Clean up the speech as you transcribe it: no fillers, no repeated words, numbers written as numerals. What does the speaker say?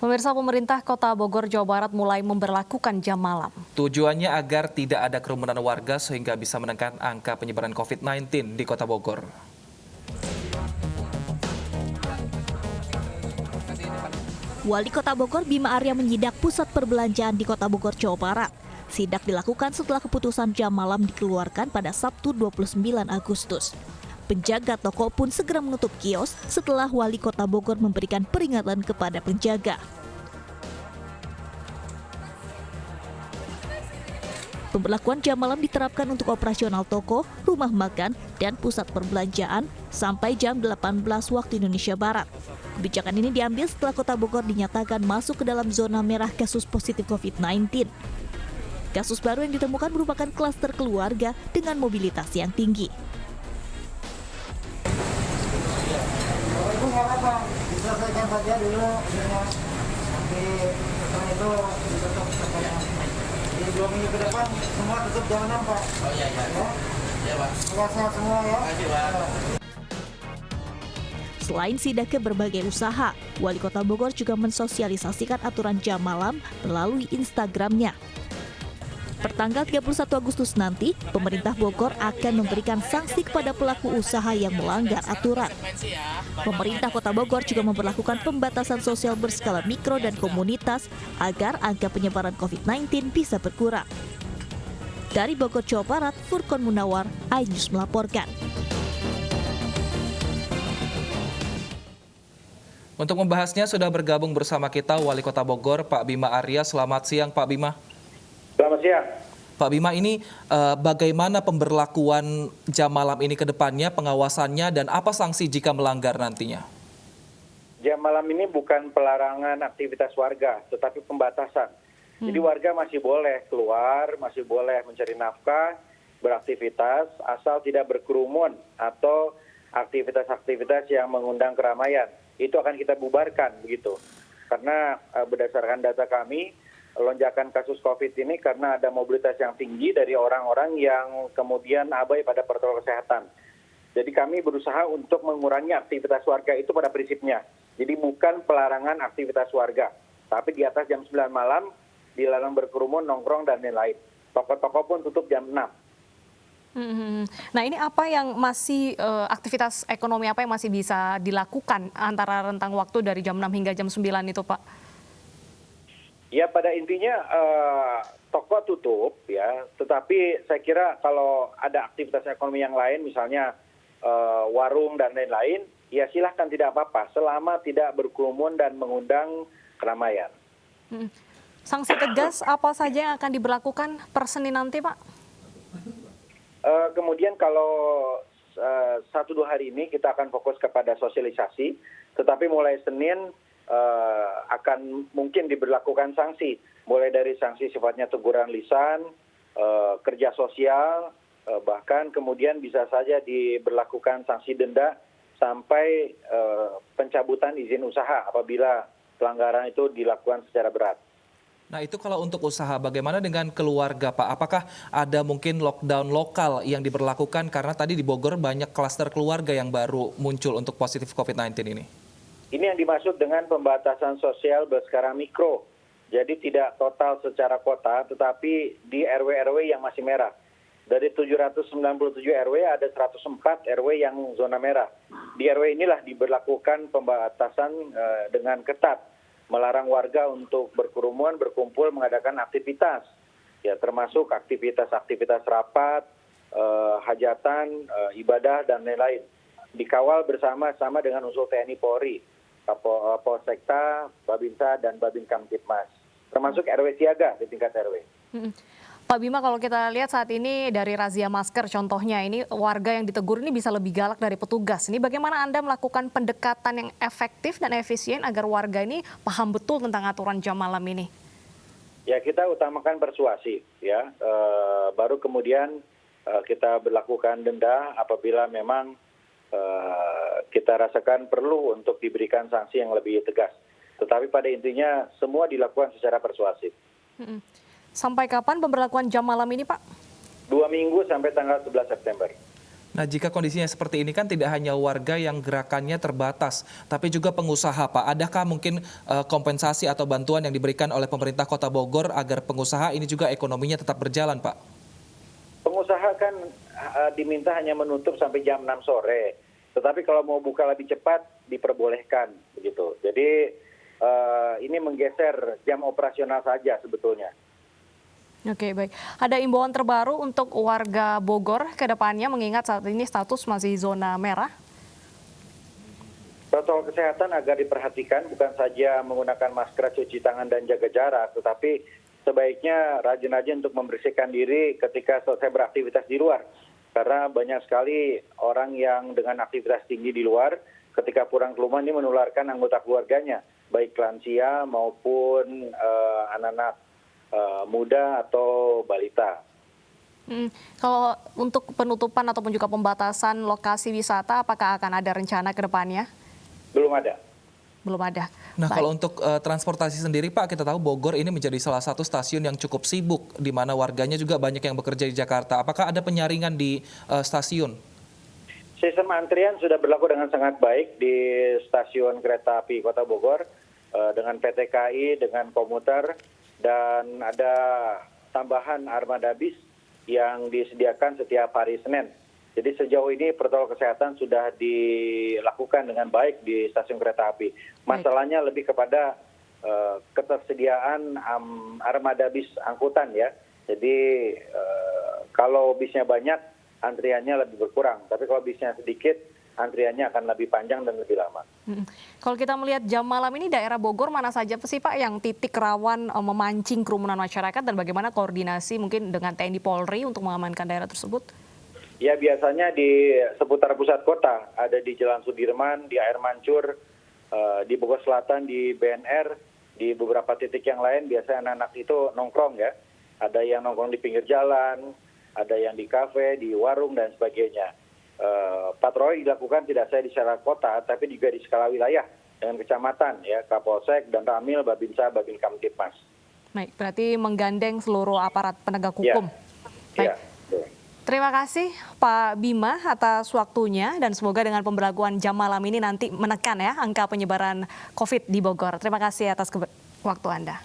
Pemirsa, pemerintah Kota Bogor, Jawa Barat mulai memberlakukan jam malam. Tujuannya agar tidak ada kerumunan warga sehingga bisa menekan angka penyebaran COVID-19 di Kota Bogor. Wali Kota Bogor Bima Arya menyidak pusat perbelanjaan di Kota Bogor, Jawa Barat. Sidak dilakukan setelah keputusan jam malam dikeluarkan pada Sabtu 29 Agustus. Penjaga toko pun segera menutup kios setelah Wali Kota Bogor memberikan peringatan kepada penjaga. Pemberlakuan jam malam diterapkan untuk operasional toko, rumah makan, dan pusat perbelanjaan sampai jam 18 waktu Indonesia Barat. Kebijakan ini diambil setelah Kota Bogor dinyatakan masuk ke dalam zona merah kasus positif COVID-19. Kasus baru yang ditemukan merupakan klaster keluarga dengan mobilitas yang tinggi. Itu nggak apa-apa, diselesaikan saja dulu. Di depan itu ditutup semuanya. Di 2 minggu ke depan semua tutup jam 6, Pak. Oh iya. Ya, Pak. Sehat-sehat semua ya. Makasih, Pak. Selain sidak ke berbagai usaha, Wali Kota Bogor juga mensosialisasikan aturan jam malam melalui Instagramnya. Pertanggal 31 Agustus nanti, pemerintah Bogor akan memberikan sanksi kepada pelaku usaha yang melanggar aturan. Pemerintah Kota Bogor juga memberlakukan pembatasan sosial berskala mikro dan komunitas agar angka penyebaran COVID-19 bisa berkurang. Dari Bogor, Jawa Barat, Furqon Munawar, iNews melaporkan. Untuk membahasnya sudah bergabung bersama kita Wali Kota Bogor, Pak Bima Arya. Selamat siang, Pak Bima. Selamat siang. Pak Bima, ini bagaimana pemberlakuan jam malam ini ke depannya, pengawasannya, dan apa sanksi jika melanggar nantinya? Jam malam ini bukan pelarangan aktivitas warga, tetapi pembatasan. Jadi warga masih boleh keluar, masih boleh mencari nafkah, beraktivitas, asal tidak berkerumun atau aktivitas-aktivitas yang mengundang keramaian. Itu akan kita bubarkan begitu. Karena berdasarkan data kami, lonjakan kasus COVID ini karena ada mobilitas yang tinggi dari orang-orang yang kemudian abai pada protokol kesehatan. Jadi kami berusaha untuk mengurangi aktivitas warga itu pada prinsipnya. Jadi bukan pelarangan aktivitas warga, tapi di atas jam 9 malam dilarang berkerumun, nongkrong, dan lain-lain. Toko-toko pun tutup jam 6. Nah, ini apa yang masih aktivitas ekonomi apa yang masih bisa dilakukan antara rentang waktu dari jam 6 hingga jam 9 itu, Pak? Ya, pada intinya toko tutup ya, tetapi saya kira kalau ada aktivitas ekonomi yang lain, misalnya warung dan lain-lain, ya silahkan, tidak apa-apa, selama tidak berkerumun dan mengundang keramaian. Sanksi tegas apa saja yang akan diberlakukan per Senin nanti, Pak? Kemudian kalau 1-2 hari ini kita akan fokus kepada sosialisasi, tetapi mulai Senin akan mungkin diberlakukan sanksi, mulai dari sanksi sifatnya teguran lisan, kerja sosial, bahkan kemudian bisa saja diberlakukan sanksi denda sampai pencabutan izin usaha apabila pelanggaran itu dilakukan secara berat. Nah, itu kalau untuk usaha, bagaimana dengan keluarga, Pak? Apakah ada mungkin lockdown lokal yang diberlakukan karena tadi di Bogor banyak klaster keluarga yang baru muncul untuk positif COVID-19 ini? Ini yang dimaksud dengan pembatasan sosial berskala mikro. Jadi tidak total secara kota, tetapi di RW-RW yang masih merah. Dari 797 RW ada 104 RW yang zona merah. Di RW inilah diberlakukan pembatasan dengan ketat. Melarang warga untuk berkerumun, berkumpul, mengadakan aktivitas. Ya, termasuk aktivitas-aktivitas rapat, hajatan, ibadah, dan lain-lain. Dikawal bersama-sama dengan unsur TNI Polri, Polsekta, Babinsa, dan Babin Kamtipmas. Termasuk RW siaga di tingkat RW. Pak Bima, kalau kita lihat saat ini dari razia masker contohnya, ini warga yang ditegur ini bisa lebih galak dari petugas. Ini bagaimana Anda melakukan pendekatan yang efektif dan efisien agar warga ini paham betul tentang aturan jam malam ini? Ya, kita utamakan persuasi, ya. Baru kemudian kita berlakukan denda apabila memang kita rasakan perlu untuk diberikan sanksi yang lebih tegas. Tetapi pada intinya semua dilakukan secara persuasif. Sampai kapan pemberlakuan jam malam ini, Pak? 2 minggu sampai tanggal 11 September. Nah, jika kondisinya seperti ini kan tidak hanya warga yang gerakannya terbatas, tapi juga pengusaha, Pak. Adakah mungkin kompensasi atau bantuan yang diberikan oleh pemerintah Kota Bogor agar pengusaha ini juga ekonominya tetap berjalan, Pak? Pengusaha kan diminta hanya menutup sampai jam 6 sore. Tetapi kalau mau buka lebih cepat, diperbolehkan. Begitu. Jadi ini menggeser jam operasional saja sebetulnya. Oke, baik. Ada imbauan terbaru untuk warga Bogor ke depannya mengingat saat ini status masih zona merah? Protokol kesehatan agar diperhatikan bukan saja menggunakan masker, cuci tangan, dan jaga jarak, tetapi sebaiknya rajin-rajin untuk membersihkan diri ketika selesai beraktivitas di luar. Karena banyak sekali orang yang dengan aktivitas tinggi di luar, ketika pulang ke rumah ini menularkan anggota keluarganya, baik lansia maupun anak-anak muda atau balita. Kalau untuk penutupan ataupun juga pembatasan lokasi wisata, apakah akan ada rencana ke depannya? Belum ada. Belum ada. Nah, Baik. kalau untuk transportasi sendiri, Pak, kita tahu Bogor ini menjadi salah satu stasiun yang cukup sibuk, di mana warganya juga banyak yang bekerja di Jakarta. Apakah ada penyaringan di stasiun? Sistem antrian sudah berlaku dengan sangat baik di stasiun kereta api Kota Bogor, dengan PT KAI, dengan komuter, dan ada tambahan armada bis yang disediakan setiap hari Senin. Jadi sejauh ini protokol kesehatan sudah dilakukan dengan baik di stasiun kereta api. Masalahnya lebih kepada ketersediaan armada bis angkutan ya. Jadi kalau bisnya banyak, antriannya lebih berkurang. Tapi kalau bisnya sedikit, antriannya akan lebih panjang dan lebih lama. Kalau kita melihat jam malam ini daerah Bogor mana saja sih Pak yang titik rawan memancing kerumunan masyarakat dan bagaimana koordinasi mungkin dengan TNI Polri untuk mengamankan daerah tersebut? Ya biasanya di seputar pusat kota, ada di Jalan Sudirman, di Air Mancur, di Bogor Selatan, di BNR, di beberapa titik yang lain biasanya anak-anak itu nongkrong ya. Ada yang nongkrong di pinggir jalan, ada yang di kafe, di warung dan sebagainya. Patroli dilakukan tidak saja di secara kota, tapi juga di skala wilayah dengan kecamatan, ya Kapolsek, dan Ramil, Babinsa, Babin Kamtipmas. Baik, berarti menggandeng seluruh aparat penegak hukum. Ya. Baik. Terima kasih Pak Bima atas waktunya dan semoga dengan pemberlakuan jam malam ini nanti menekan ya angka penyebaran COVID di Bogor. Terima kasih atas waktu Anda.